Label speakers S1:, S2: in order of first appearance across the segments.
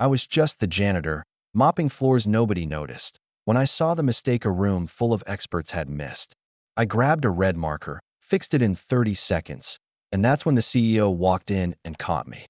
S1: I was just the janitor, mopping floors nobody noticed, when I saw the mistake a room full of experts had missed. I grabbed a red marker, fixed it in 30 seconds, and that's when the CEO walked in and caught me.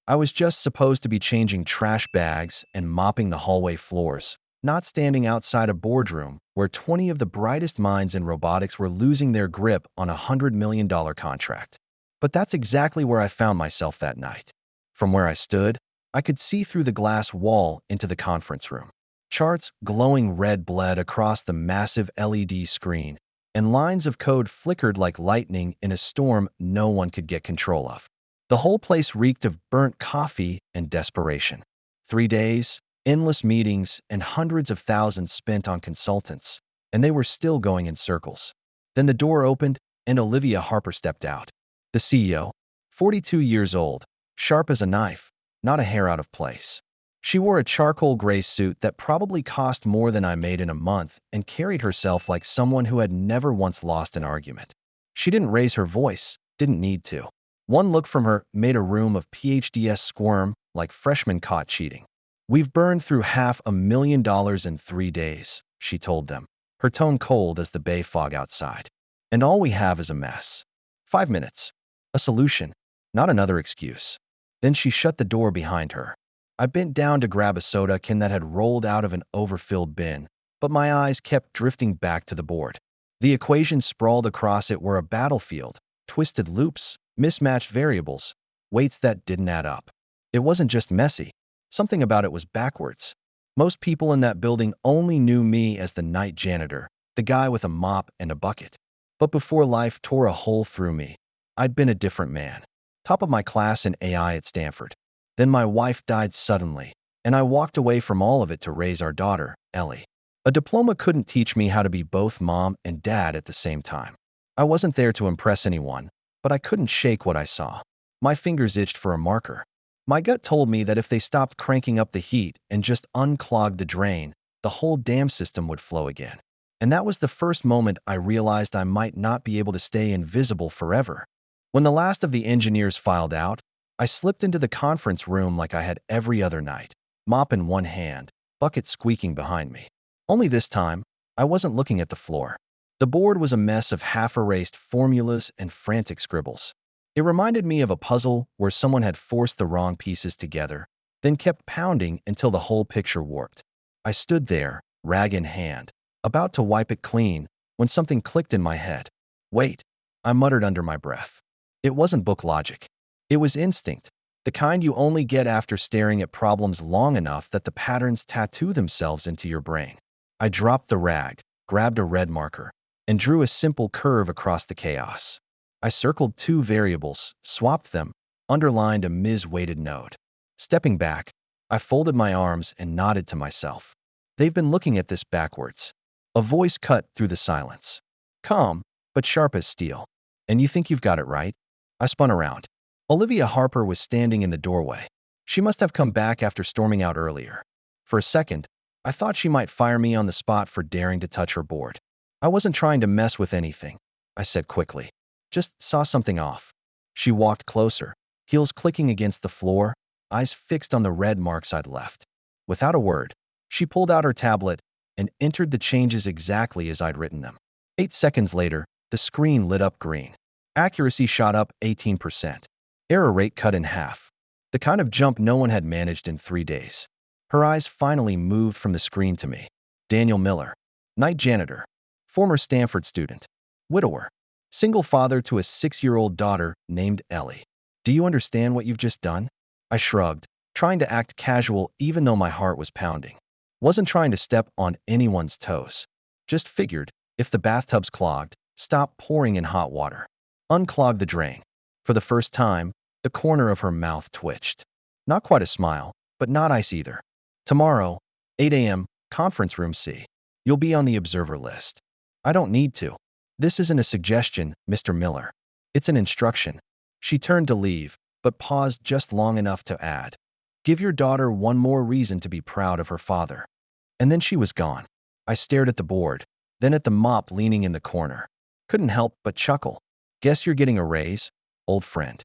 S1: I was just supposed to be changing trash bags and mopping the hallway floors, not standing outside a boardroom where 20 of the brightest minds in robotics were losing their grip on a $100 million contract. But that's exactly where I found myself that night. From where I stood, I could see through the glass wall into the conference room. Charts glowing red bled across the massive LED screen, and lines of code flickered like lightning in a storm no one could get control of. The whole place reeked of burnt coffee and desperation. 3 days, endless meetings, and hundreds of thousands spent on consultants, and they were still going in circles. Then the door opened, and Olivia Harper stepped out. The CEO, 42 years old, sharp as a knife, not a hair out of place. She wore a charcoal gray suit that probably cost more than I made in a month and carried herself like someone who had never once lost an argument. She didn't raise her voice, didn't need to. One look from her made a room of PhDs squirm like freshmen caught cheating. "We've burned through $500,000 in 3 days," she told them, her tone cold as the bay fog outside. "And all we have is a mess. 5 minutes. A solution, not another excuse." Then she shut the door behind her. I bent down to grab a soda can that had rolled out of an overfilled bin, but my eyes kept drifting back to the board. The equations sprawled across it were a battlefield, twisted loops, mismatched variables, weights that didn't add up. It wasn't just messy. Something about it was backwards. Most people in that building only knew me as the night janitor, the guy with a mop and a bucket. But before life tore a hole through me, I'd been a different man. Top of my class in AI at Stanford. Then my wife died suddenly, and I walked away from all of it to raise our daughter, Ellie. A diploma couldn't teach me how to be both mom and dad at the same time. I wasn't there to impress anyone, but I couldn't shake what I saw. My fingers itched for a marker. My gut told me that if they stopped cranking up the heat and just unclogged the drain, the whole dam system would flow again. And that was the first moment I realized I might not be able to stay invisible forever. When the last of the engineers filed out, I slipped into the conference room like I had every other night, mop in one hand, bucket squeaking behind me. Only this time, I wasn't looking at the floor. The board was a mess of half-erased formulas and frantic scribbles. It reminded me of a puzzle where someone had forced the wrong pieces together, then kept pounding until the whole picture warped. I stood there, rag in hand, about to wipe it clean, when something clicked in my head. "Wait," I muttered under my breath. It wasn't book logic. It was instinct, the kind you only get after staring at problems long enough that the patterns tattoo themselves into your brain. I dropped the rag, grabbed a red marker, and drew a simple curve across the chaos. I circled 2 variables, swapped them, underlined a mis-weighted node. Stepping back, I folded my arms and nodded to myself. They've been looking at this backwards. A voice cut through the silence. Calm, but sharp as steel. "And you think you've got it right?" I spun around. Olivia Harper was standing in the doorway. She must have come back after storming out earlier. For a second, I thought she might fire me on the spot for daring to touch her board. "I wasn't trying to mess with anything," I said quickly. "Just saw something off." She walked closer, heels clicking against the floor, eyes fixed on the red marks I'd left. Without a word, she pulled out her tablet and entered the changes exactly as I'd written them. 8 seconds later, the screen lit up green. Accuracy shot up 18%. Error rate cut in half. The kind of jump no one had managed in 3 days. Her eyes finally moved from the screen to me. Daniel Miller, night janitor, former Stanford student, widower, single father to a 6-year-old daughter named Ellie. "Do you understand what you've just done?" I shrugged, trying to act casual even though my heart was pounding. Wasn't trying to step on anyone's toes. Just figured, if the bathtub's clogged, stop pouring in hot water. Unclog the drain. For the first time, the corner of her mouth twitched. Not quite a smile, but not ice either. "Tomorrow, 8 a.m., conference room C. You'll be on the observer list." "I don't need to." "This isn't a suggestion, Mr. Miller. It's an instruction." She turned to leave, but paused just long enough to add, "Give your daughter one more reason to be proud of her father." And then she was gone. I stared at the board, then at the mop leaning in the corner. Couldn't help but chuckle. "Guess you're getting a raise, old friend."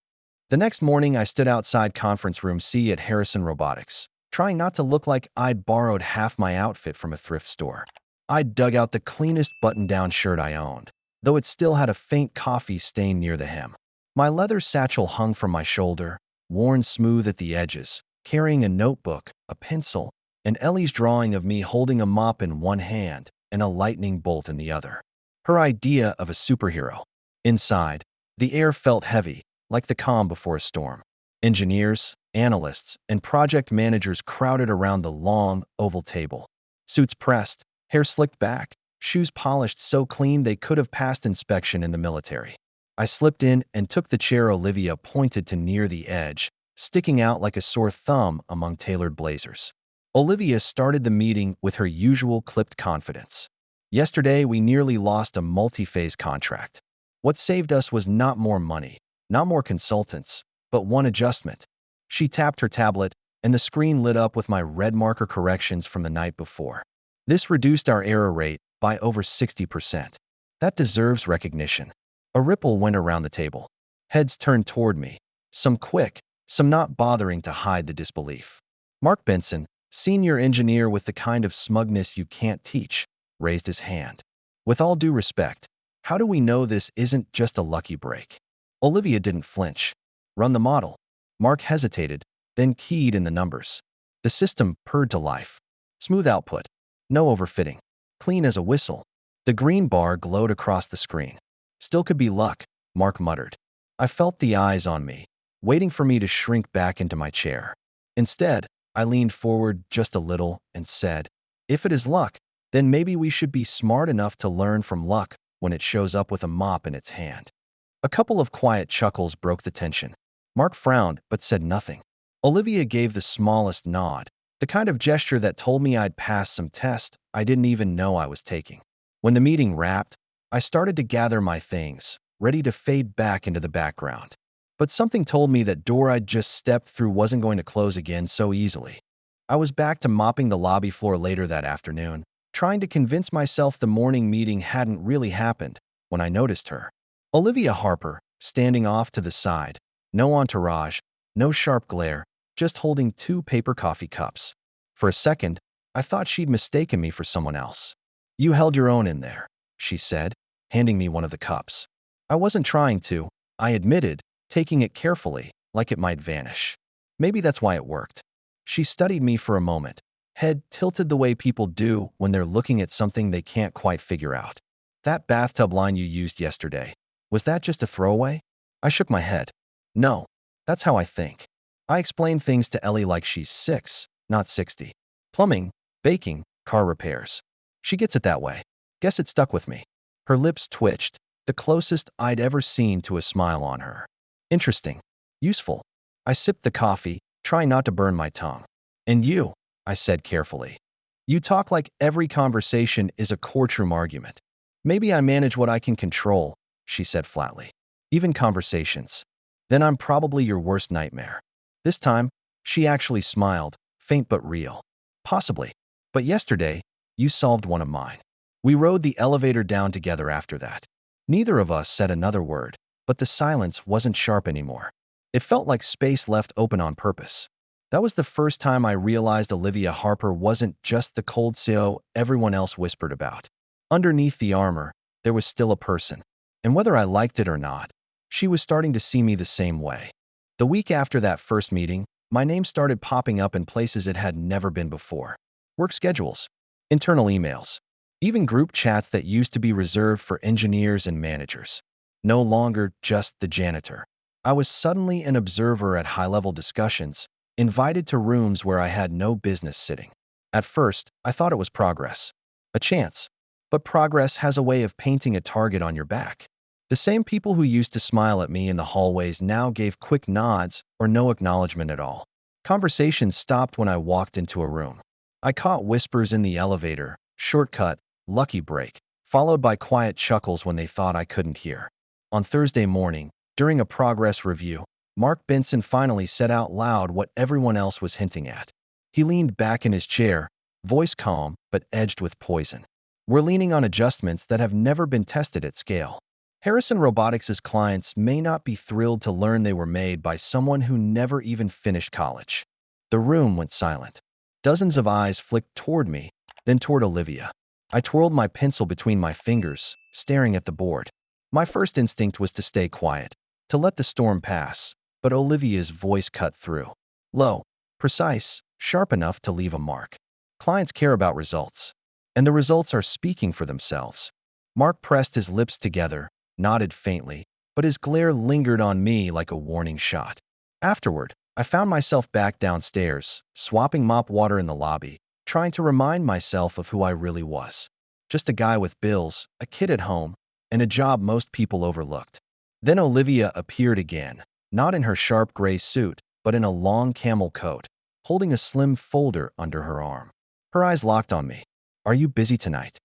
S1: The next morning, I stood outside conference room C at Harrison Robotics. trying not to look like I'd borrowed half my outfit from a thrift store. I'd dug out the cleanest button-down shirt I owned, though it still had a faint coffee stain near the hem. My leather satchel hung from my shoulder, worn smooth at the edges, carrying a notebook, a pencil, and Ellie's drawing of me holding a mop in one hand and a lightning bolt in the other. Her idea of a superhero. Inside, the air felt heavy, like the calm before a storm. Engineers, analysts, and project managers crowded around the long, oval table. Suits pressed, hair slicked back, shoes polished so clean they could have passed inspection in the military. I slipped in and took the chair Olivia pointed to near the edge, sticking out like a sore thumb among tailored blazers. Olivia started the meeting with her usual clipped confidence. Yesterday, we nearly lost a multi-phase contract. What saved us was not more money, not more consultants, but one adjustment. She tapped her tablet, and the screen lit up with my red marker corrections from the night before. This reduced our error rate by over 60%. That deserves recognition. A ripple went around the table. Heads turned toward me, some quick, some not bothering to hide the disbelief. Mark Benson, senior engineer with the kind of smugness you can't teach, raised his hand. With all due respect, how do we know this isn't just a lucky break? Olivia didn't flinch. Run the model. Mark hesitated, then keyed in the numbers. The system purred to life. Smooth output. No overfitting. Clean as a whistle. The green bar glowed across the screen. Still could be luck, Mark muttered. I felt the eyes on me, waiting for me to shrink back into my chair. Instead, I leaned forward just a little and said, if it is luck, then maybe we should be smart enough to learn from luck when it shows up with a mop in its hand. A couple of quiet chuckles broke the tension. Mark frowned but said nothing. Olivia gave the smallest nod, the kind of gesture that told me I'd passed some test I didn't even know I was taking. When the meeting wrapped, I started to gather my things, ready to fade back into the background. But something told me that door I'd just stepped through wasn't going to close again so easily. I was back to mopping the lobby floor later that afternoon, trying to convince myself the morning meeting hadn't really happened, when I noticed her. Olivia Harper, standing off to the side. No entourage, no sharp glare, just holding 2 paper coffee cups. For a second, I thought she'd mistaken me for someone else. You held your own in there, she said, handing me one of the cups. I wasn't trying to, I admitted, taking it carefully, like it might vanish. Maybe that's why it worked. She studied me for a moment, head tilted the way people do when they're looking at something they can't quite figure out. That bathtub line you used yesterday, was that just a throwaway? I shook my head. No, that's how I think. I explain things to Ellie like she's 6, not 60. Plumbing, baking, car repairs. She gets it that way. Guess it stuck with me. Her lips twitched, the closest I'd ever seen to a smile on her. Interesting. Useful. I sipped the coffee, trying not to burn my tongue. And you, I said carefully. You talk like every conversation is a courtroom argument. Maybe I manage what I can control, she said flatly. Even conversations. Then I'm probably your worst nightmare. This time, she actually smiled, faint but real. Possibly. But yesterday, you solved one of mine. We rode the elevator down together after that. Neither of us said another word, but the silence wasn't sharp anymore. It felt like space left open on purpose. That was the first time I realized Olivia Harper wasn't just the cold CEO everyone else whispered about. Underneath the armor, there was still a person. And whether I liked it or not, she was starting to see me the same way. The week after that first meeting, my name started popping up in places it had never been before. Work schedules, internal emails, even group chats that used to be reserved for engineers and managers. No longer just the janitor. I was suddenly an observer at high-level discussions, invited to rooms where I had no business sitting. At first, I thought it was progress. A chance. But progress has a way of painting a target on your back. The same people who used to smile at me in the hallways now gave quick nods or no acknowledgement at all. Conversations stopped when I walked into a room. I caught whispers in the elevator, shortcut, lucky break, followed by quiet chuckles when they thought I couldn't hear. On Thursday morning, during a progress review, Mark Benson finally said out loud what everyone else was hinting at. He leaned back in his chair, voice calm but edged with poison. We're leaning on adjustments that have never been tested at scale. Harrison Robotics' clients may not be thrilled to learn they were made by someone who never even finished college. The room went silent. Dozens of eyes flicked toward me, then toward Olivia. I twirled my pencil between my fingers, staring at the board. My first instinct was to stay quiet, to let the storm pass, but Olivia's voice cut through. Low, precise, sharp enough to leave a mark. Clients care about results, and the results are speaking for themselves. Mark pressed his lips together, nodded faintly, but his glare lingered on me like a warning shot. Afterward, I found myself back downstairs, swapping mop water in the lobby, trying to remind myself of who I really was. Just a guy with bills, a kid at home, and a job most people overlooked. Then Olivia appeared again, not in her sharp gray suit, but in a long camel coat, holding a slim folder under her arm. Her eyes locked on me. Are you busy tonight?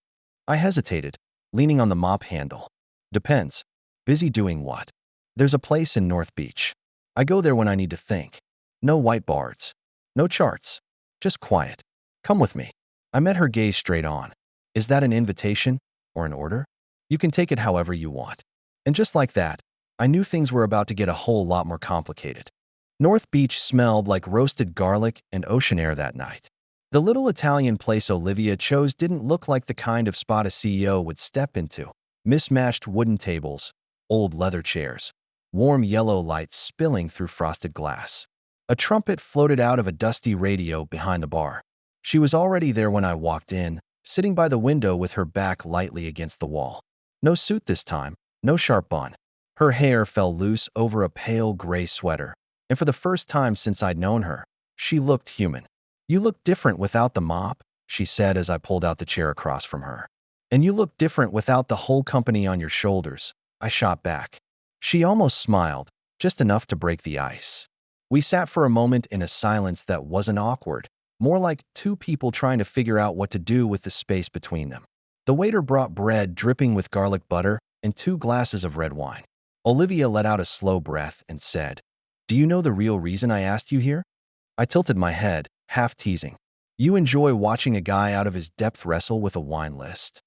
S1: I hesitated, leaning on the mop handle. Depends. Busy doing what? There's a place in North Beach. I go there when I need to think. No whiteboards. No charts. Just quiet. Come with me. I met her gaze straight on. Is that an invitation or an order? You can take it however you want. And just like that, I knew things were about to get a whole lot more complicated. North Beach smelled like roasted garlic and ocean air that night. The little Italian place Olivia chose didn't look like the kind of spot a CEO would step into. Mismatched wooden tables, old leather chairs, warm yellow lights spilling through frosted glass. A trumpet floated out of a dusty radio behind the bar. She was already there when I walked in, sitting by the window with her back lightly against the wall. No suit this time, no sharp bun. Her hair fell loose over a pale gray sweater, and for the first time since I'd known her, she looked human. You look different without the mop, she said as I pulled out the chair across from her. And you look different without the whole company on your shoulders, I shot back. She almost smiled, just enough to break the ice. We sat for a moment in a silence that wasn't awkward, more like two people trying to figure out what to do with the space between them. The waiter brought bread dripping with garlic butter and 2 glasses of red wine. Olivia let out a slow breath and said, "Do you know the real reason I asked you here?" I tilted my head, half teasing. "You enjoy watching a guy out of his depth wrestle with a wine list."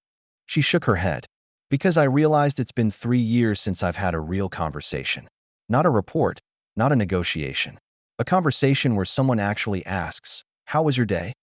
S1: She shook her head. "Because I realized it's been 3 years since I've had a real conversation. Not a report, not a negotiation. A conversation where someone actually asks, 'How was your day?'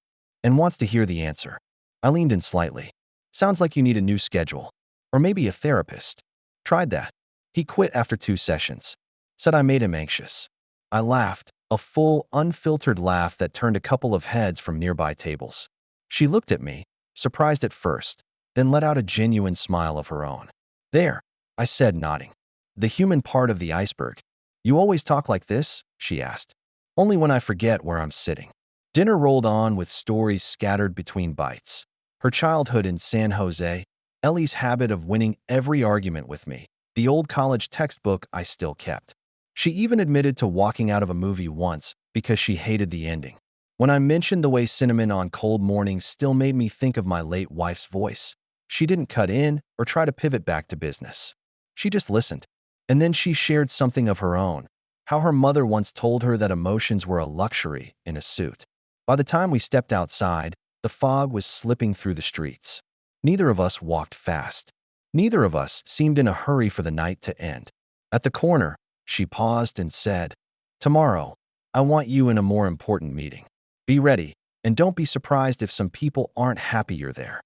S1: and wants to hear the answer." I leaned in slightly. "Sounds like you need a new schedule. Or maybe a therapist." "Tried that. He quit after 2 sessions. Said I made him anxious." I laughed, a full, unfiltered laugh that turned a couple of heads from nearby tables. She looked at me, surprised at first, then let out a genuine smile of her own. "There," I said, nodding. "The human part of the iceberg. You always talk like this?" she asked. "Only when I forget where I'm sitting." Dinner rolled on with stories scattered between bites. Her childhood in San Jose, Ellie's habit of winning every argument with me, the old college textbook I still kept. She even admitted to walking out of a movie once because she hated the ending. When I mentioned the way cinnamon on cold mornings still made me think of my late wife's voice, she didn't cut in or try to pivot back to business. She just listened. And then she shared something of her own, how her mother once told her that emotions were a luxury in a suit. By the time we stepped outside, the fog was slipping through the streets. Neither of us walked fast. Neither of us seemed in a hurry for the night to end. At the corner, she paused and said, "Tomorrow, I want you in a more important meeting. Be ready, and don't be surprised if some people aren't happy you're there."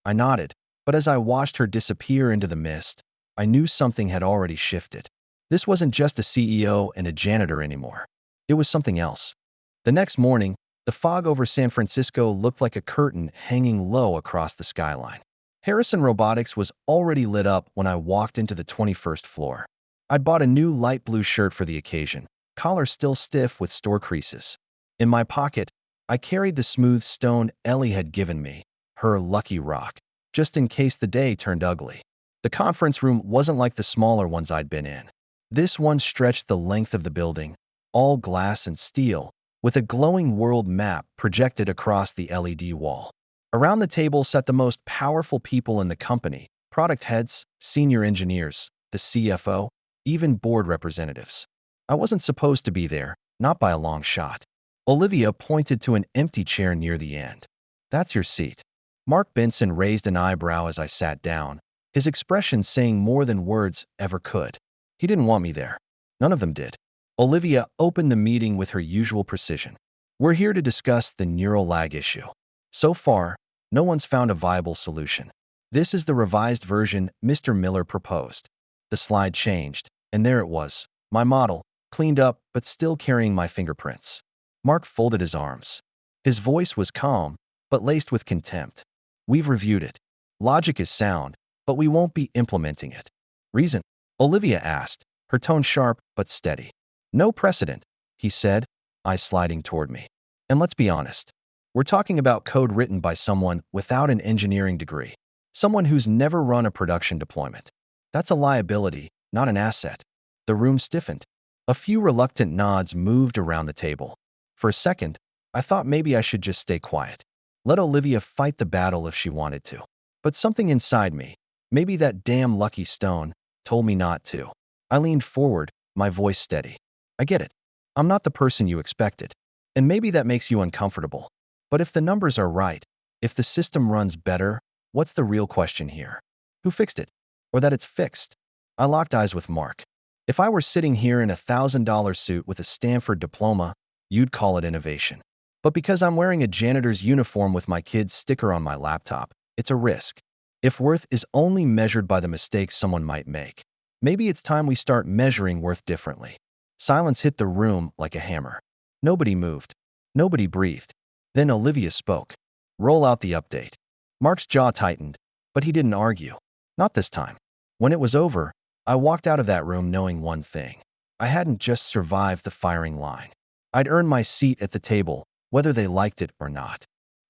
S1: I nodded, but as I watched her disappear into the mist, I knew something had already shifted. This wasn't just a CEO and a janitor anymore. It was something else. The next morning, the fog over San Francisco looked like a curtain hanging low across the skyline. Harrison Robotics was already lit up when I walked into the 21st floor. I'd bought a new light blue shirt for the occasion, collar still stiff with store creases. In my pocket, I carried the smooth stone Ellie had given me, her lucky rock, just in case the day turned ugly. The conference room wasn't like the smaller ones I'd been in. This one stretched the length of the building, all glass and steel, with a glowing world map projected across the LED wall. Around the table sat the most powerful people in the company, product heads, senior engineers, the CFO, even board representatives. I wasn't supposed to be there, not by a long shot. Olivia pointed to an empty chair near the end. "That's your seat." Mark Benson raised an eyebrow as I sat down, his expression saying more than words ever could. He didn't want me there. None of them did. Olivia opened the meeting with her usual precision. We're here to discuss the neural lag issue. So far, no one's found a viable solution. This is the revised version Mr. Miller proposed. The slide changed, and there it was, my model, cleaned up but still carrying my fingerprints. Mark folded his arms. His voice was calm, but laced with contempt. We've reviewed it. Logic is sound, but we won't be implementing it. Reason? Olivia asked, her tone sharp but steady. No precedent, he said, eyes sliding toward me. And let's be honest. We're talking about code written by someone without an engineering degree. Someone who's never run a production deployment. That's a liability, not an asset. The room stiffened. A few reluctant nods moved around the table. For a second, I thought maybe I should just stay quiet. Let Olivia fight the battle if she wanted to. But something inside me, maybe that damn lucky stone, told me not to. I leaned forward, my voice steady. I get it. I'm not the person you expected. And maybe that makes you uncomfortable. But if the numbers are right, if the system runs better, what's the real question here? Who fixed it? Or that it's fixed? I locked eyes with Mark. If I were sitting here in a $1,000 suit with a Stanford diploma, you'd call it innovation. But because I'm wearing a janitor's uniform with my kid's sticker on my laptop, it's a risk. If worth is only measured by the mistakes someone might make, maybe it's time we start measuring worth differently. Silence hit the room like a hammer. Nobody moved. Nobody breathed. Then Olivia spoke. Roll out the update. Mark's jaw tightened, but he didn't argue. Not this time. When it was over, I walked out of that room knowing one thing. I hadn't just survived the firing line. I'd earned my seat at the table, whether they liked it or not.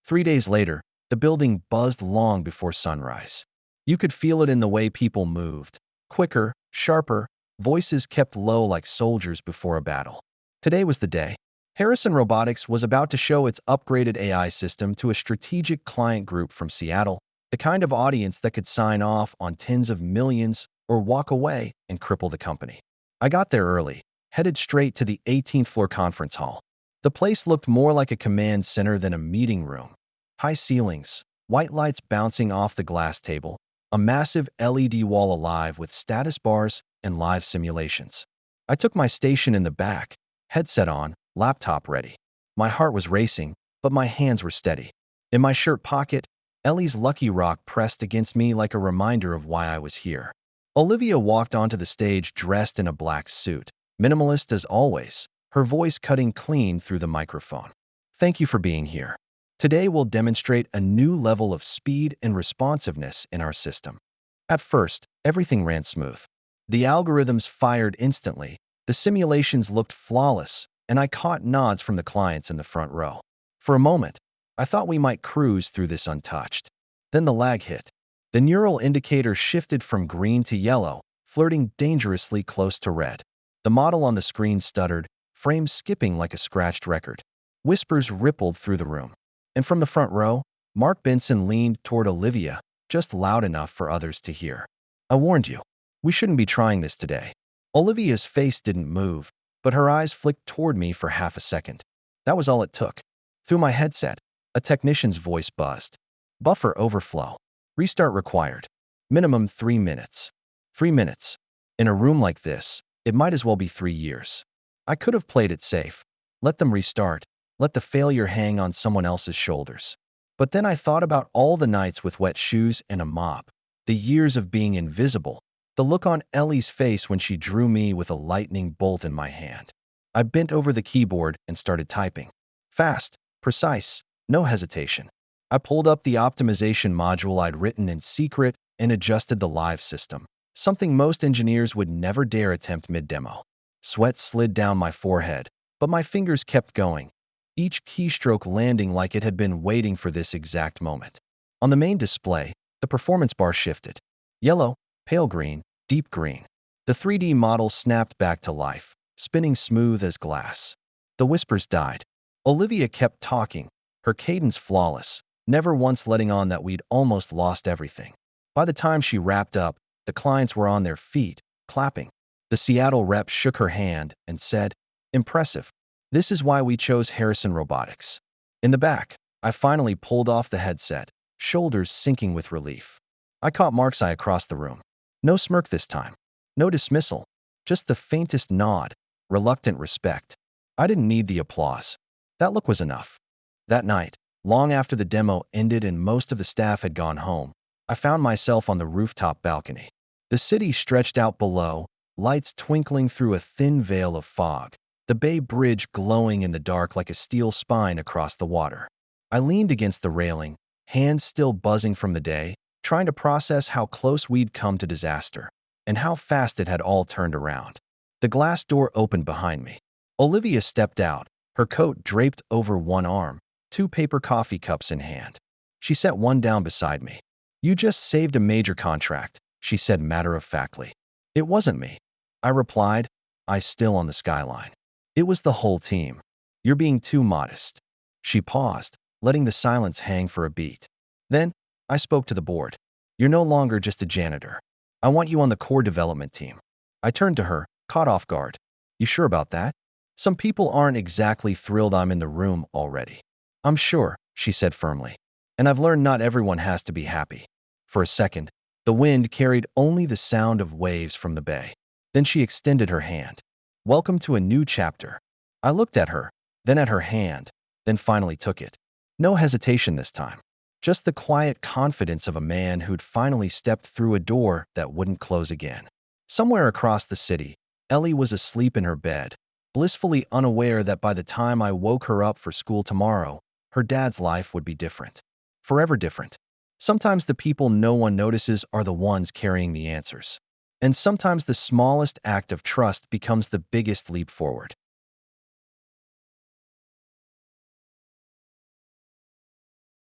S1: 3 days later, the building buzzed long before sunrise. You could feel it in the way people moved. Quicker, sharper, voices kept low like soldiers before a battle. Today was the day. Harrison Robotics was about to show its upgraded AI system to a strategic client group from Seattle, the kind of audience that could sign off on tens of millions or walk away and cripple the company. I got there early, headed straight to the 18th floor conference hall. The place looked more like a command center than a meeting room. High ceilings, white lights bouncing off the glass table, a massive LED wall alive with status bars and live simulations. I took my station in the back, headset on, laptop ready. My heart was racing, but my hands were steady. In my shirt pocket, Ellie's Lucky Rock pressed against me like a reminder of why I was here. Olivia walked onto the stage dressed in a black suit, minimalist as always, her voice cutting clean through the microphone. Thank you for being here. Today we'll demonstrate a new level of speed and responsiveness in our system. At first, everything ran smooth. The algorithms fired instantly, the simulations looked flawless, and I caught nods from the clients in the front row. For a moment, I thought we might cruise through this untouched. Then the lag hit. The neural indicator shifted from green to yellow, flirting dangerously close to red. The model on the screen stuttered, frames skipping like a scratched record. Whispers rippled through the room. And from the front row, Mark Benson leaned toward Olivia, just loud enough for others to hear. I warned you. We shouldn't be trying this today. Olivia's face didn't move, but her eyes flicked toward me for half a second. That was all it took. Through my headset, a technician's voice buzzed. Buffer overflow. Restart required. Minimum 3 minutes. 3 minutes. In a room like this, it might as well be 3 years. I could have played it safe. Let them restart. Let the failure hang on someone else's shoulders. But then I thought about all the nights with wet shoes and a mop, the years of being invisible, the look on Ellie's face when she drew me with a lightning bolt in my hand. I bent over the keyboard and started typing. Fast, precise, no hesitation. I pulled up the optimization module I'd written in secret and adjusted the live system, something most engineers would never dare attempt mid-demo. Sweat slid down my forehead, but my fingers kept going, each keystroke landing like it had been waiting for this exact moment. On the main display, the performance bar shifted. Yellow, pale green, deep green. The 3D model snapped back to life, spinning smooth as glass. The whispers died. Olivia kept talking, her cadence flawless, never once letting on that we'd almost lost everything. By the time she wrapped up, the clients were on their feet, clapping. The Seattle rep shook her hand and said, "Impressive. This is why we chose Harrison Robotics." In the back, I finally pulled off the headset, shoulders sinking with relief. I caught Mark's eye across the room. No smirk this time. No dismissal. Just the faintest nod, reluctant respect. I didn't need the applause. That look was enough. That night, long after the demo ended and most of the staff had gone home, I found myself on the rooftop balcony. The city stretched out below, lights twinkling through a thin veil of fog, the Bay Bridge glowing in the dark like a steel spine across the water. I leaned against the railing, hands still buzzing from the day, trying to process how close we'd come to disaster, and how fast it had all turned around. The glass door opened behind me. Olivia stepped out, her coat draped over one arm, two paper coffee cups in hand. She set one down beside me. "You just saved a major contract," she said matter-of-factly. "It wasn't me," I replied, eyes still on the skyline. "It was the whole team. You're being too modest." She paused, letting the silence hang for a beat. Then, I spoke to the board. "You're no longer just a janitor. I want you on the core development team." I turned to her, caught off guard. "You sure about that? Some people aren't exactly thrilled I'm in the room already." "I'm sure," she said firmly. "And I've learned not everyone has to be happy." For a second, the wind carried only the sound of waves from the bay. Then she extended her hand. "Welcome to a new chapter." I looked at her, then at her hand, then finally took it. No hesitation this time. Just the quiet confidence of a man who'd finally stepped through a door that wouldn't close again. Somewhere across the city, Ellie was asleep in her bed, blissfully unaware that by the time I woke her up for school tomorrow, her dad's life would be different. Forever different. Sometimes the people no one notices are the ones carrying the answers. And sometimes the smallest act of trust becomes the biggest leap forward.